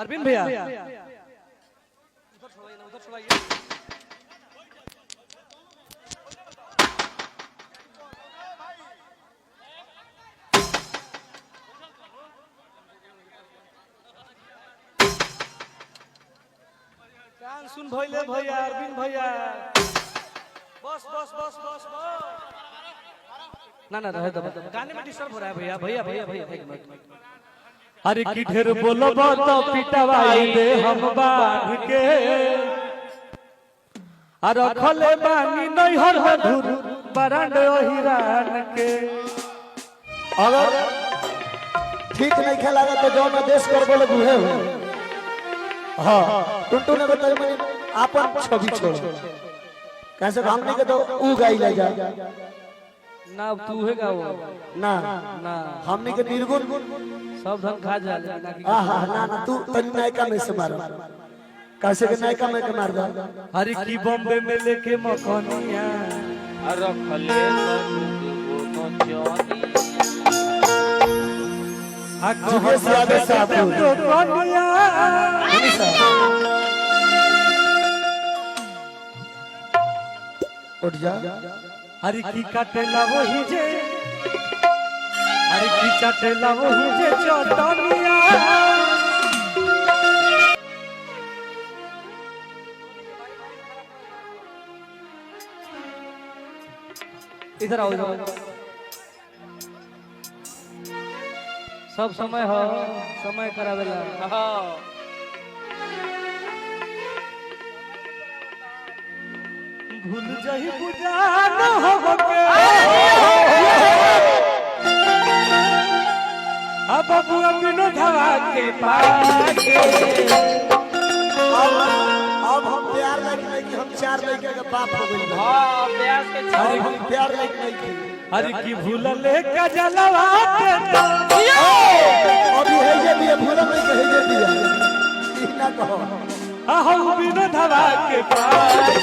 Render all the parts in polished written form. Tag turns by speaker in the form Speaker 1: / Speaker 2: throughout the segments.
Speaker 1: अरविंद भैया सुन भइले भैया अरविंद भैया बस बस बस बस ना ना रहे दो गाने में डिस्टर्ब हो रहा है भैया भैया भैया भैया एक मिनट। अरे की ढेर बोलबो तो पिटवाई दे हम बांध के और रखले बानी नहीं हर धुर बरंड ओहिरान के
Speaker 2: अगर ठीक नहीं खेला तो जो मैं देश कर बोले गुहे हो। हाँ टुनटू ने बताया मैंने आपन छवि छोड़ कैसे हमने के तो ऊ गाई ले जा
Speaker 1: ना तू है गाओ
Speaker 2: ना
Speaker 1: ना
Speaker 2: हमने के निर्गुण
Speaker 1: सब धन खा जा
Speaker 2: आहा ना ना तू तनी नायका में से मार कैसे के नायका में के मार दा।
Speaker 1: हरी की बॉम्बे में लेके मखनिया
Speaker 3: रखले वो नचनी
Speaker 2: जुगे से आगे साहब उठ जा
Speaker 1: हरी की काटेला वही जे हरी की काटेला वही जे चटनिया इधर आओ इधर आओ। सब समय हो समय करावेला
Speaker 3: हां
Speaker 1: भूल जाही पुजान होके अब बबुआ बिनो धवा के पाके
Speaker 2: अब हम प्यार लगे कि हम चार लड़के का बाप हो गए।
Speaker 3: हां ब्यास के
Speaker 2: अरे हम प्यार लगे नहीं
Speaker 1: हर की भूल ले का जलवा देता
Speaker 2: अभी है ये भी भूला नहीं कहे ये भी इतना कहो
Speaker 1: हम बिनो धवा के पाके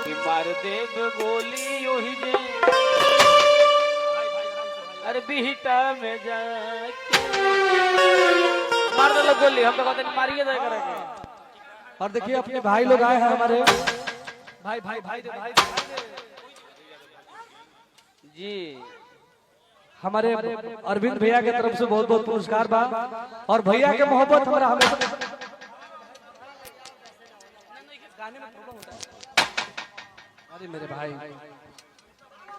Speaker 3: कि मार देव गोली ओही जे अरे बिहटा में जाके मार दे गोली हम तो कहते हैं मारिए जाए करेंगे।
Speaker 1: और देखिए अपने भाई लोग आए हैं हमारे भाई भाई भाई दे भाई
Speaker 3: जी
Speaker 1: हमारे अरविंद भैया के तरफ से बहुत बहुत पुरस्कार बा और भैया के मोहब्बत हमारा हमेशा अरे मेरे भाई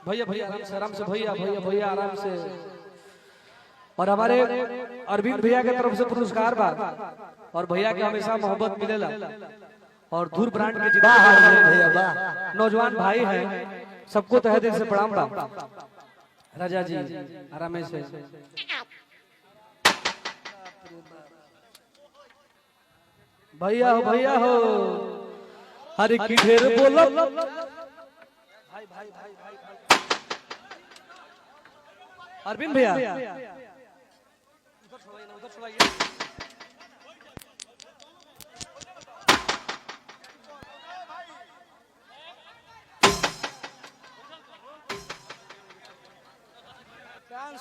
Speaker 1: भैया भैया आराम से भैया भैया भैया आराम से और हमारे अरविंद भैया के तरफ से पुरस्कार बा और भैया के हमेशा मोहब्बत मिलेला और धूर ब्रांड के जितना
Speaker 2: भैया वाह
Speaker 1: नौजवान भाई हैं सबको तहे दिल से प्रणाम बा। राजा जी आराम से भैया हो हरे की ढेर बोलो भाई भाई भाई भाई अरविंद भैया उधर छोड़ाइए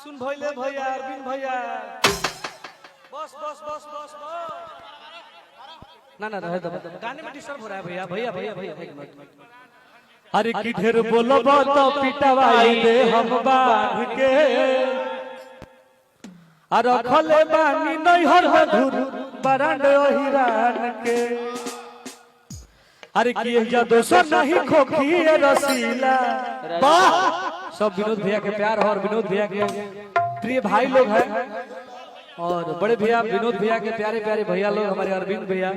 Speaker 1: सुन भइले भैया अरविंद भैया बस बस बस बस ना ना रहे दो गाने में डिस्टर्ब हो रहा है भैया भैया भैया भैया एक मिनट। हरे की ढेर बोलबो तो पिटवाई दे हम बांध के और रखले बानी नहीं हर धुर बरंड ओहिरान के अरे की या दोसर नहीं खोखी रसीला वाह सब विनोद भैया के प्यार और विनोद भैया के प्रिय भाई लोग हैं और बड़े भैया विनोद भैया के प्यारे प्यारे भैया लोग हमारे अरविंद भैया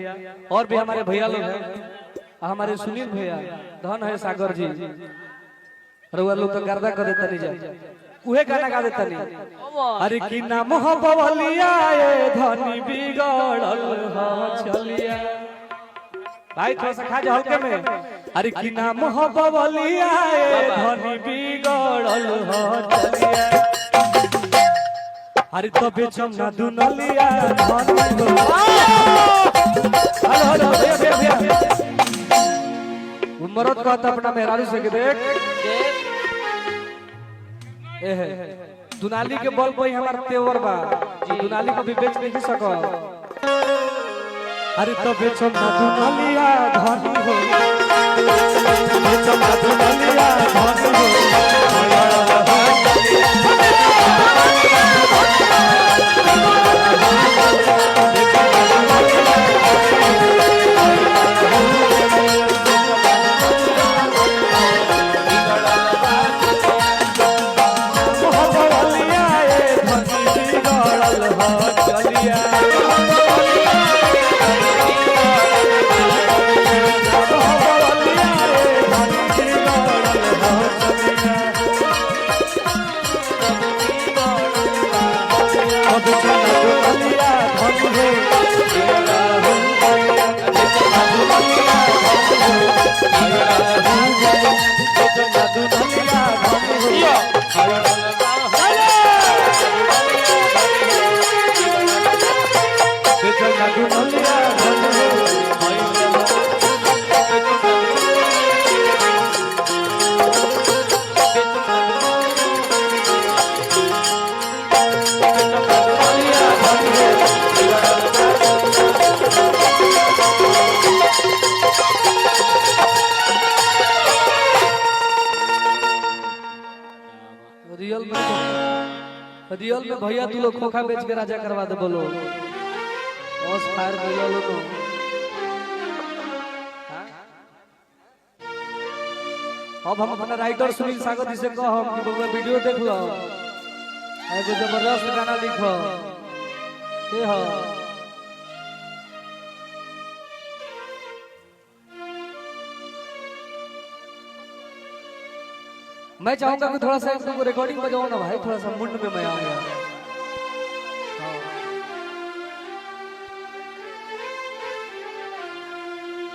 Speaker 1: और भी हमारे भैया लोग हैं हमारे सुनील भैया धन है सागर जी रउआ लोग तो गर्दा कर देता नहीं जा उहे गाना गा देता नहीं अरे की नाम हो बवलिया ए धनी बिगड़ल हो चलिया भाई थोड़ा सा खा जा हल्के में अरे की नाम हो बवलिया ए धनी बिगड़ल हो चलिया अरे तो बेचम ना दुनलिया धनी हेलो हेलो भैया भैया भैया मरद कहता अपना मेहरारू से देख दुनाली के बल पे हमार तेवर बा दुनाली को भी बेच नहीं सको अरे तो बेचो ना दुनालिया धनी हो बेचो ना दुनालिया धनी हो रियल में भैया तू लोग खोखा बेच के राजा करवा दे बोलो बस फायर कर लो तो अब हम अपना राइटर सुनील सागर जी से कहब कि बबुआ वीडियो देख लो एगो जबरदस्त गाना लिखो के हो मैं चाहूंगा कि थोड़ा सा एक दो रिकॉर्डिंग बजाओ ना भाई थोड़ा सा मुंड में मैं आऊंगा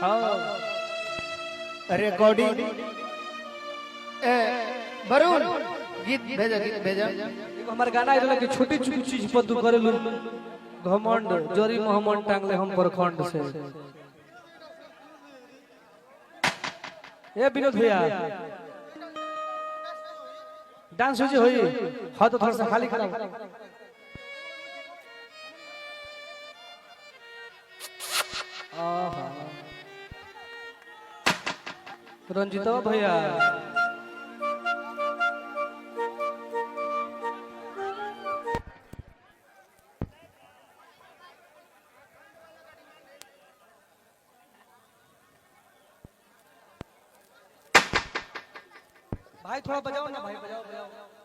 Speaker 2: हाँ रिकॉर्डिंग वरुण गीत भेजा
Speaker 1: देखो हमारा गाना है कि छोटी छोटी चीज पर तू करे लू घमंड जोरी मोहम्मद टांगले हम प्रखंड से ए विनोद भैया डांस हो होई हां तो थोड़ा सा खाली खड़ा आहा रंजितो भैया भाई थोड़ा बजाओ ना भाई बजाओ बजाओ